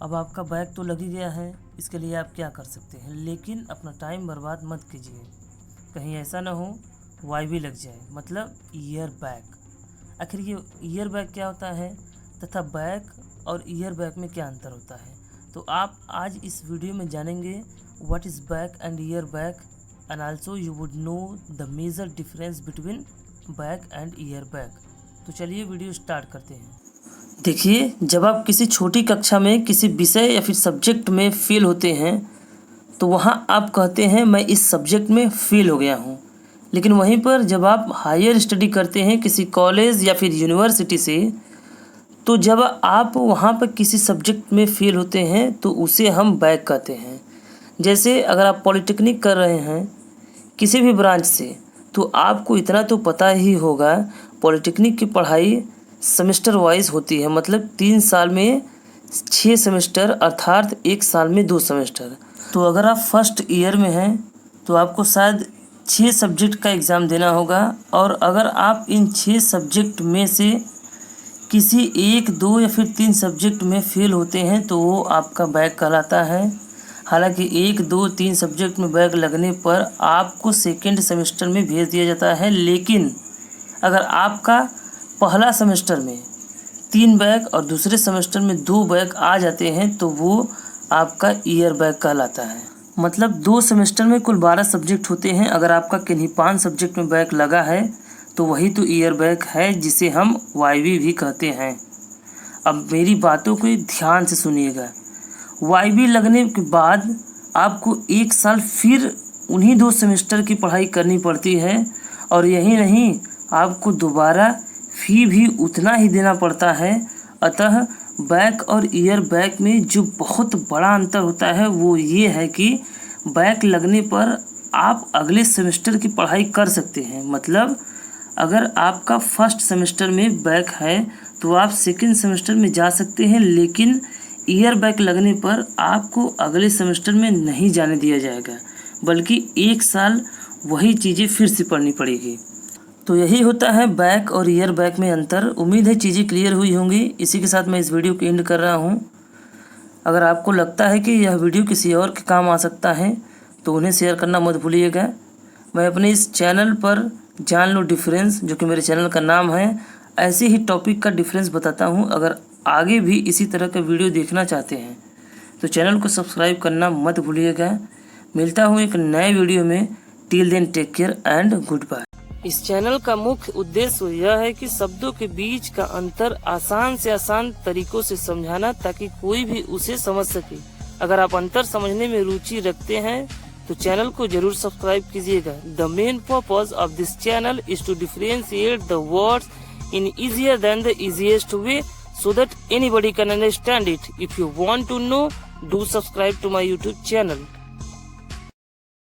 अब आपका बैक तो लग ही गया है, इसके लिए आप क्या कर सकते हैं, लेकिन अपना टाइम बर्बाद मत कीजिए। कहीं ऐसा ना हो वाईवी लग जाए, मतलब ईयर बैक। आखिर ये ईयर बैक क्या होता है तथा बैक और ईयर बैक में क्या अंतर होता है, तो आप आज इस वीडियो में जानेंगे what is back and year back, and also you would know the major difference between back and year back. तो चलिए वीडियो स्टार्ट करते हैं। देखिए, जब आप किसी छोटी कक्षा में किसी विषय या फिर सब्जेक्ट में फेल होते हैं तो वहाँ आप कहते हैं मैं इस सब्जेक्ट में फेल हो गया हूँ। लेकिन वहीं पर जब आप हायर स्टडी करते हैं किसी कॉलेज या फिर यूनिवर्सिटी से, तो जब आप वहाँ पर किसी सब्जेक्ट में फेल होते हैं तो उसे हम बैक कहते हैं। जैसे अगर आप पॉलिटेक्निक कर रहे हैं किसी भी ब्रांच से, तो आपको इतना तो पता ही होगा पॉलिटेक्निक की पढ़ाई सेमेस्टर वाइज होती है, मतलब 3 साल में 6 सेमेस्टर अर्थात 1 साल में 2 सेमेस्टर। तो अगर आप फर्स्ट ईयर में हैं तो आपको शायद 6 सब्जेक्ट का एग्ज़ाम देना होगा, और अगर आप इन 6 सब्जेक्ट में से किसी 1, 2 या फिर 3 सब्जेक्ट में फेल होते हैं तो वो आपका बैक कहलाता है। हालांकि 1, 2, 3 सब्जेक्ट में बैक लगने पर आपको सेकेंड सेमेस्टर में भेज दिया जाता है, लेकिन अगर आपका पहला सेमेस्टर में 3 बैक और दूसरे सेमेस्टर में 2 बैक आ जाते हैं तो वो आपका ईयर बैक कहलाता है। मतलब 2 सेमेस्टर में कुल 12 सब्जेक्ट होते हैं, अगर आपका किन्हीं 5 सब्जेक्ट में बैक लगा है तो वही तो ईयर बैक है, जिसे हम वाईवी भी कहते हैं। अब मेरी बातों को ध्यान से सुनिएगा। वाईवी लगने के बाद आपको 1 साल फिर उन्हीं 2 सेमेस्टर की पढ़ाई करनी पड़ती है, और यही नहीं आपको दोबारा फ़ी भी उतना ही देना पड़ता है। अतः बैक और ईयर बैक में जो बहुत बड़ा अंतर होता है वो ये है कि बैक लगने पर आप अगले सेमेस्टर की पढ़ाई कर सकते हैं। मतलब अगर आपका फर्स्ट सेमेस्टर में बैक है तो आप सेकंड सेमेस्टर में जा सकते हैं, लेकिन ईयर बैक लगने पर आपको अगले सेमेस्टर में नहीं जाने दिया जाएगा, बल्कि 1 साल वही चीज़ें फिर से पढ़नी पड़ेगी। तो यही होता है बैक और ईयर बैक में अंतर। उम्मीद है चीज़ें क्लियर हुई होंगी। इसी के साथ मैं इस वीडियो को एंड कर रहा हूँ। अगर आपको लगता है कि यह वीडियो किसी और के काम आ सकता है तो उन्हें शेयर करना मत भूलिएगा। मैं अपने इस चैनल पर जान लो डिफरेंस, जो कि मेरे चैनल का नाम है, ऐसे ही टॉपिक का डिफरेंस बताता हूँ। अगर आगे भी इसी तरह का वीडियो देखना चाहते हैं तो चैनल को सब्सक्राइब करना मत भूलिएगा। मिलता हूँ एक नए वीडियो में। Till then take care and good bye. इस चैनल का मुख्य उद्देश्य यह है कि शब्दों के बीच का अंतर आसान से आसान तरीकों से समझाना, ताकि कोई भी उसे समझ सके। अगर आप अंतर समझने में रुचि रखते हैं तो चैनल को जरूर सब्सक्राइब कीजिएगा। The main purpose of this channel is to differentiate the words in easier than the easiest way so that anybody can understand it. If you want to know, do subscribe to my YouTube channel.